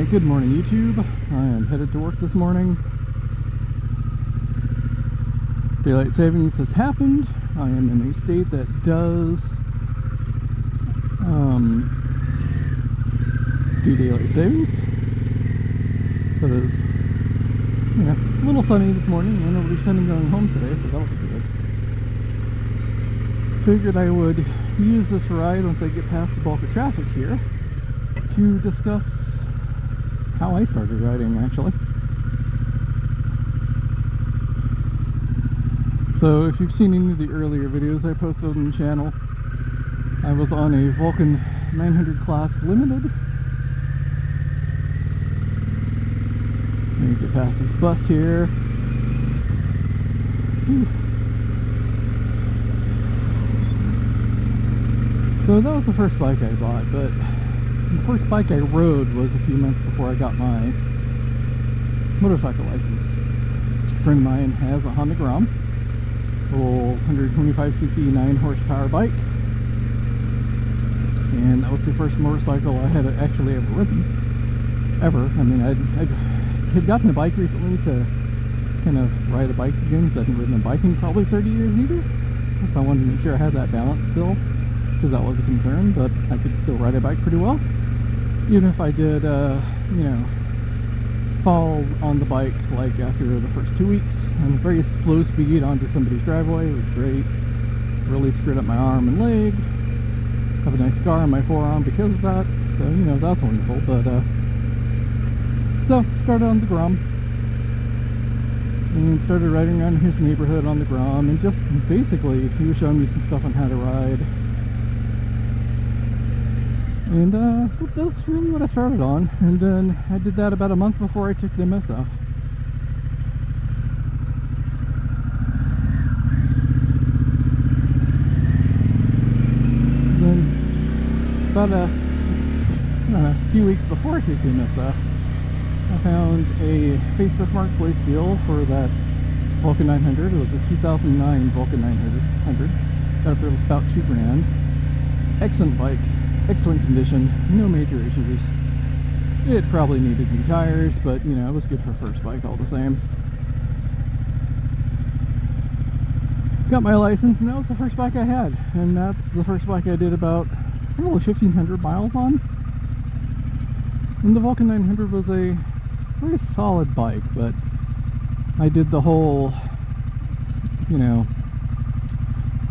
Alright, good morning YouTube. I am headed to work this morning. Daylight savings has happened. I am in a state that does do daylight savings. So it is, a little sunny this morning and it'll be sunny going home today, so that'll be good. Figured I would use this ride once I get past the bulk of traffic here to discuss how I started riding, actually. So if you've seen any of the earlier videos I posted on the channel, I was on a Vulcan 900 Classic Limited. Let me get past this bus here. Whew. So that was the first bike I bought, but the first bike I rode was a few months before I got my motorcycle license. A friend of mine has a Honda Grom, a little 125cc 9 horsepower bike, and that was the first motorcycle I had actually ever ridden. Ever. I mean, I had gotten a bike recently to kind of ride a bike again, because I hadn't ridden a bike in probably 30 years either. So I wanted to make sure I had that balance still, because that was a concern, but I could still ride a bike pretty well. Even if I did, fall on the bike like after the first 2 weeks on very slow speed onto somebody's driveway. It was great. Really screwed up my arm and leg. Have a nice scar on my forearm because of that. So, that's wonderful. But, so, started on the Grom. And started riding around his neighborhood on the Grom. And just basically, he was showing me some stuff on how to ride. And that's really what I started on. And then I did that about a month before I took the MS off. And then about a few weeks before I took the MS off, I found a Facebook Marketplace deal for that Vulcan 900. It was a 2009 Vulcan 900. Got it for about $2,000. Excellent bike. Excellent condition, no major issues. It probably needed new tires, but it was good for first bike all the same. Got my license, and that was the first bike I had. And that's the first bike I did about probably 1,500 miles on. And the Vulcan 900 was a very solid bike, but I did the whole,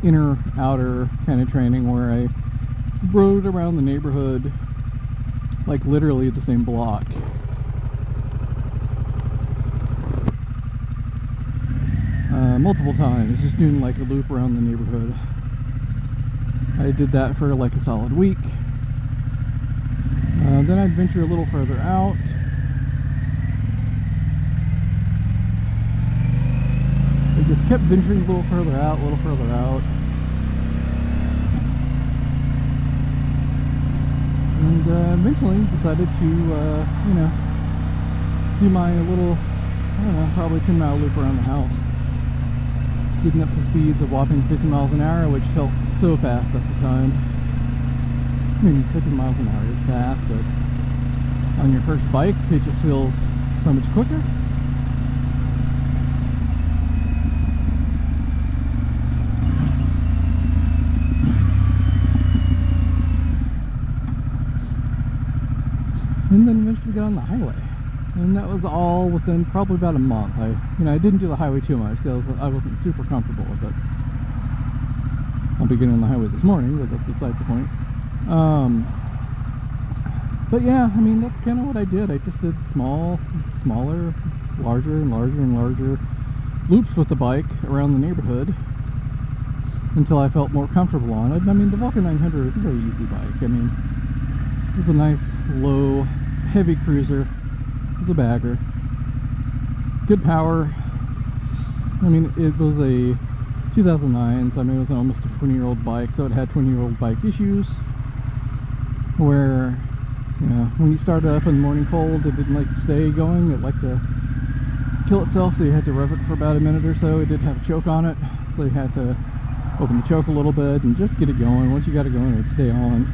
inner, outer kind of training where I rode around the neighborhood like literally the same block. Multiple times, just doing like a loop around the neighborhood. I did that for like a solid week. Then I'd venture a little further out. I just kept venturing a little further out, and eventually decided to, do my little, probably 10-mile loop around the house. Getting up to speeds of whopping 50 miles an hour, which felt so fast at the time. I mean, 50 miles an hour is fast, but on your first bike, it just feels so much quicker. And then eventually got on the highway, and that was all within probably about a month. I didn't do the highway too much because I wasn't super comfortable with it. I'll be getting on the highway this morning, but that's beside the point. But yeah, that's kind of what I did. I just did smaller, larger and larger loops with the bike around the neighborhood until I felt more comfortable on it. The Vulcan 900 is a very easy bike. It was a nice, low, heavy cruiser. It was a bagger. Good power. It was a 2009, so it was almost a 20-year-old bike, so it had 20-year-old bike issues. Where, when you started up in the morning cold, it didn't like to stay going. It liked to kill itself, so you had to rev it for about a minute or so. It did have a choke on it, so you had to open the choke a little bit and just get it going. Once you got it going, it would stay on.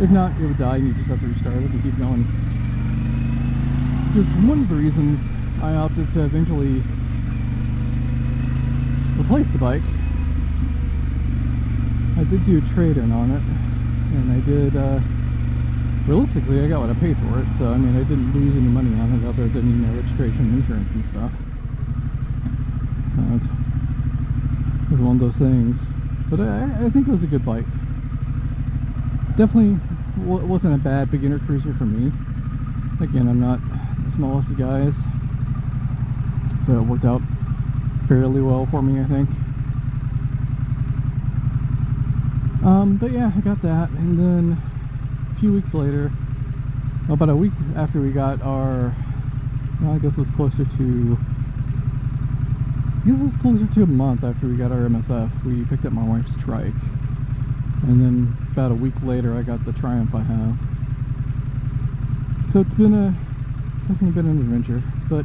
If not, it would die and you just have to restart it and keep going. just one of the reasons I opted to eventually replace the bike. I did do a trade-in on it, and I did, realistically, I got what I paid for it, so I mean, I didn't lose any money on it other than, you know, registration and insurance and stuff. It was one of those things, but I think it was a good bike. Definitely wasn't a bad beginner cruiser for me. Again, I'm not the smallest of guys, so it worked out fairly well for me, I think. But yeah, I got that, and then a few weeks later, about a week after we got our, well, I guess it was closer to a month after we got our MSF, we picked up my wife's trike. And then about a week later, I got the Triumph I have. So it's definitely been an adventure. But,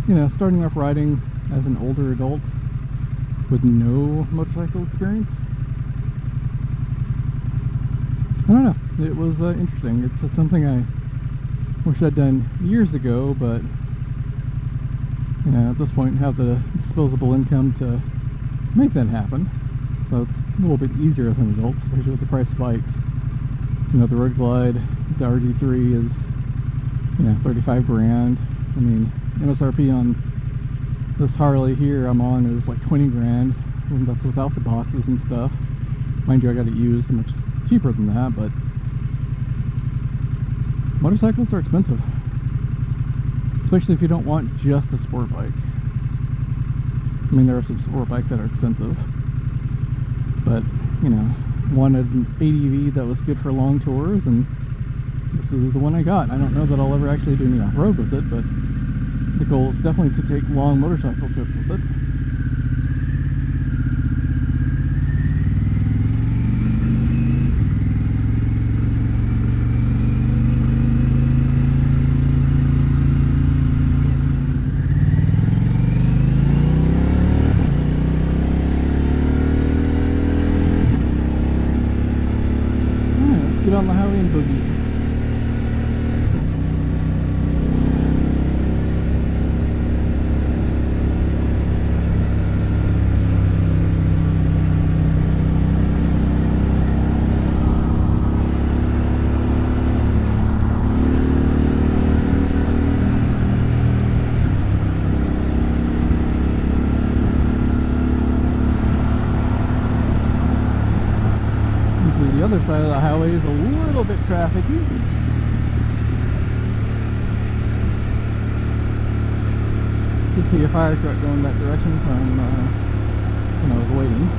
you know, starting off riding as an older adult with no motorcycle experience, I don't know. It was interesting. It's something I wish I'd done years ago, but, you know, at this point, have the disposable income to make that happen. So it's a little bit easier as an adult, especially with the price of bikes. You know, the Road Glide, the RG3 is, you know, 35 grand. I mean, MSRP on this Harley here I'm on is like 20 grand. And that's without the boxes and stuff. Mind you, I got it used much cheaper than that, but motorcycles are expensive. Especially if you don't want just a sport bike. I mean, there are some sport bikes that are expensive. But, you know, wanted an ADV that was good for long tours, and this is the one I got. I don't know that I'll ever actually do any off-road with it, but the goal is definitely to take long motorcycle trips with it. Get on the highway and boogie. The other side of the highway is a little bit trafficy. You could see a fire truck going that direction from when I was waiting.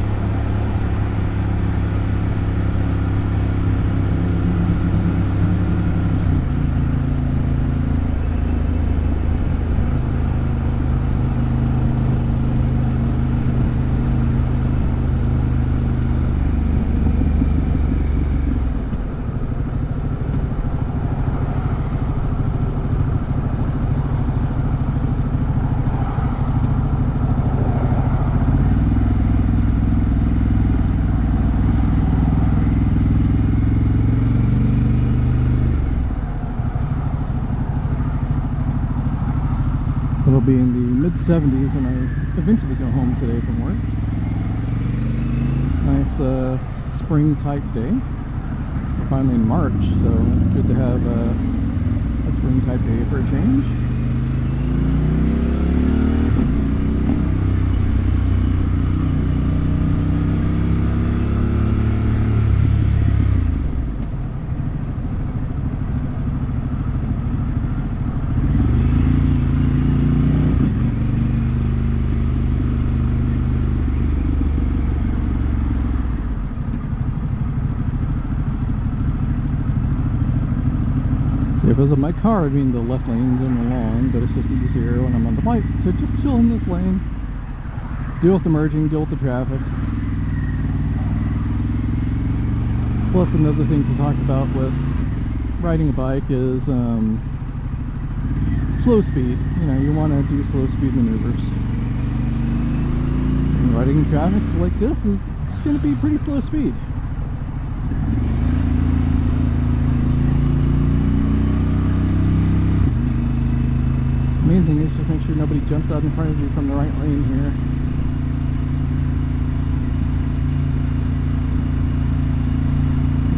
It'll be in the mid-70s when I eventually go home today from work. Nice spring type day. We're finally in March, so it's good to have a spring type day for a change. See, if it was in my car, I'd be in the left lane general long, but it's just easier when I'm on the bike to just chill in this lane, deal with the merging, deal with the traffic. Plus, another thing to talk about with riding a bike is slow speed. You know, you want to do slow speed maneuvers. And riding in traffic like this is going to be pretty slow speed. main thing is just make sure nobody jumps out in front of you from the right lane here.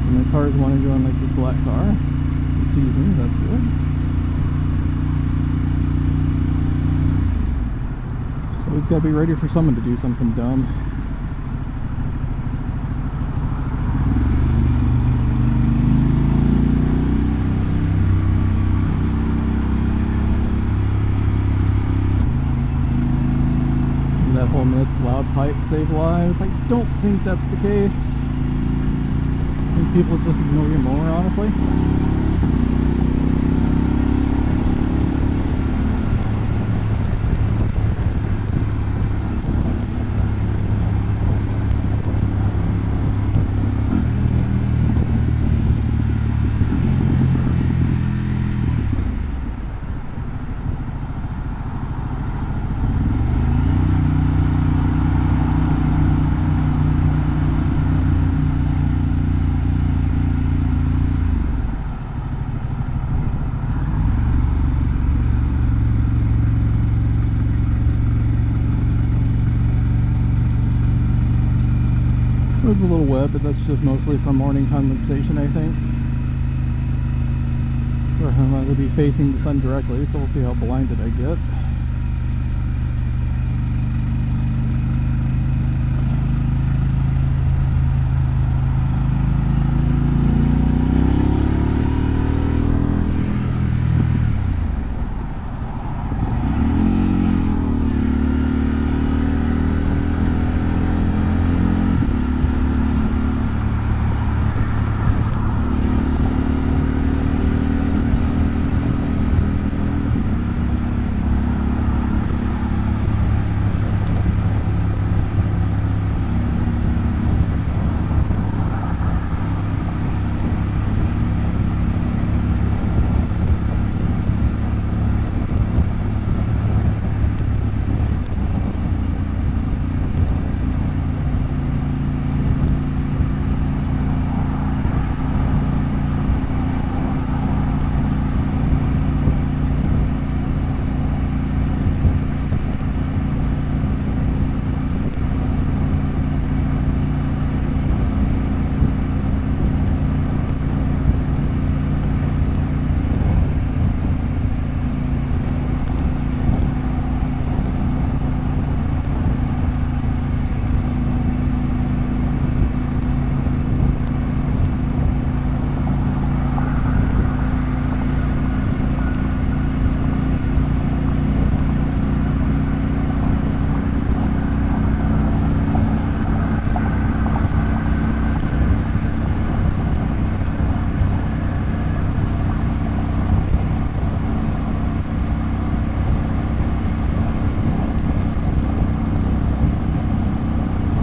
And the cars want to join, like this black car. He sees me, that's good. Just always gotta be ready for someone to do something dumb. That whole myth, loud pipe save lives. I don't think that's the case. I think people just ignore you more, honestly. Road's a little wet, but that's just mostly from morning condensation, I think. Or I'm going to be facing the sun directly, so we'll see how blinded I get.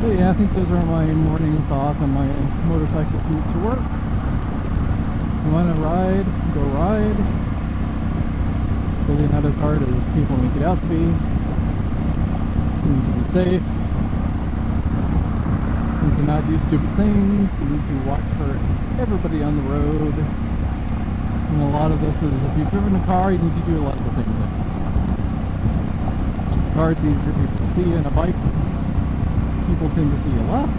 But yeah, I think those are my morning thoughts on my motorcycle commute to work. You want to ride, go ride. It's really not as hard as people make it out to be. You need to be safe. You need to not do stupid things. You need to watch for everybody on the road. And a lot of this is, if you've driven a car, you need to do a lot of the same things. Car, it's easier for people to see, and a bike, people tend to see you less.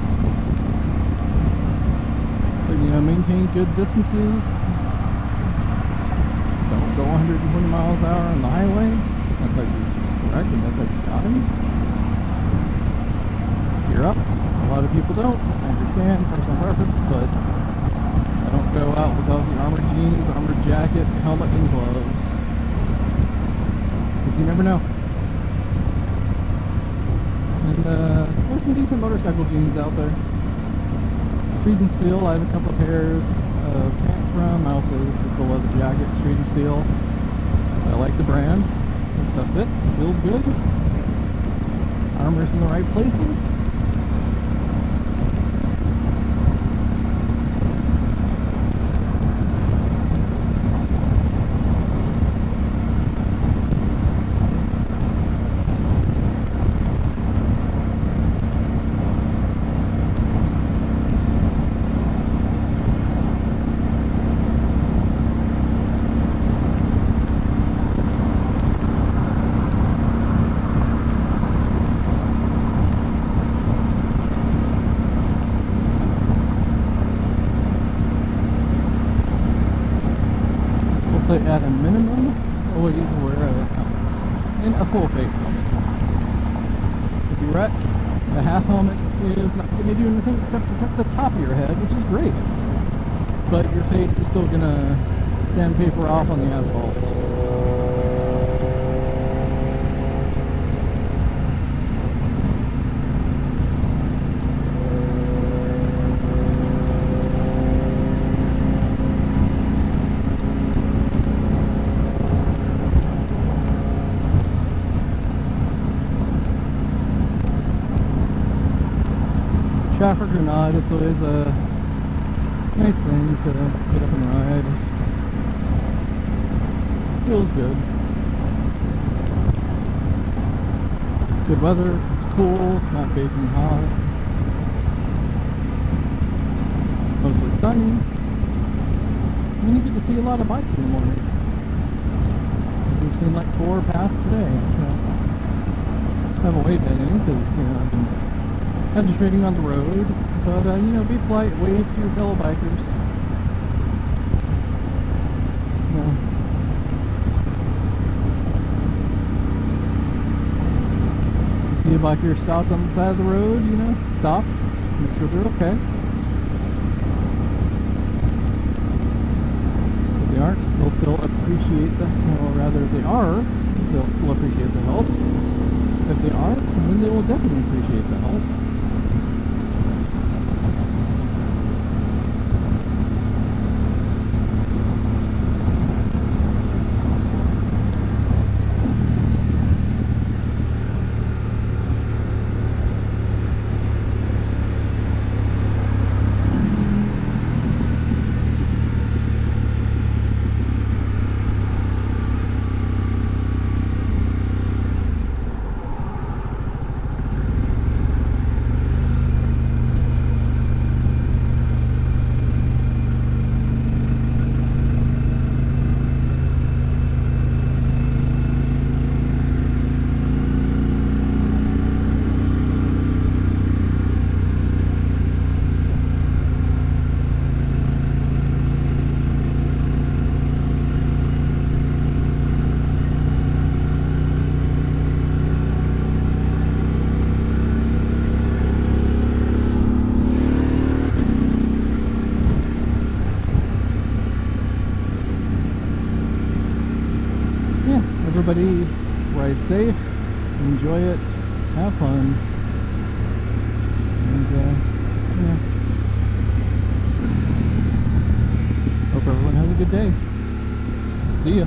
But, you know, maintain good distances. Don't go 120 miles an hour on the highway. That's how you correct, and that's how you got him. Gear up. A lot of people don't. I understand, personal preference, but I don't go out without the armored jeans, armored jacket, helmet, and gloves. Because you never know. And there's some decent motorcycle jeans out there. Street and Steel, I have a couple of pairs of pants from. Also, this is the leather jacket, Street and Steel. I like the brand. The stuff fits, feels good. Armor's in the right places. But at a minimum, always wear a helmet. And a full face helmet. If you wreck, a half helmet is not going to do anything except protect the top of your head, which is great. But your face is still going to sandpaper off on the asphalt. Traffic or not, it's always a nice thing to get up and ride. Feels good. Good weather, it's cool, it's not baking hot. Mostly sunny. And you get to see a lot of bikes in the morning. We've seen like 4 pass today. So haven't waved at any because, you know, I've been concentrating on the road, but you know, be polite, wave to your fellow bikers. You know, you see a biker stopped on the side of the road, you know, stop, just make sure they're okay. If they aren't, they'll still appreciate the, or rather, if they are, they'll still appreciate the help. If they aren't, then they will definitely appreciate the help. Everybody ride safe, enjoy it, have fun, and yeah. Hope everyone has a good day. See ya.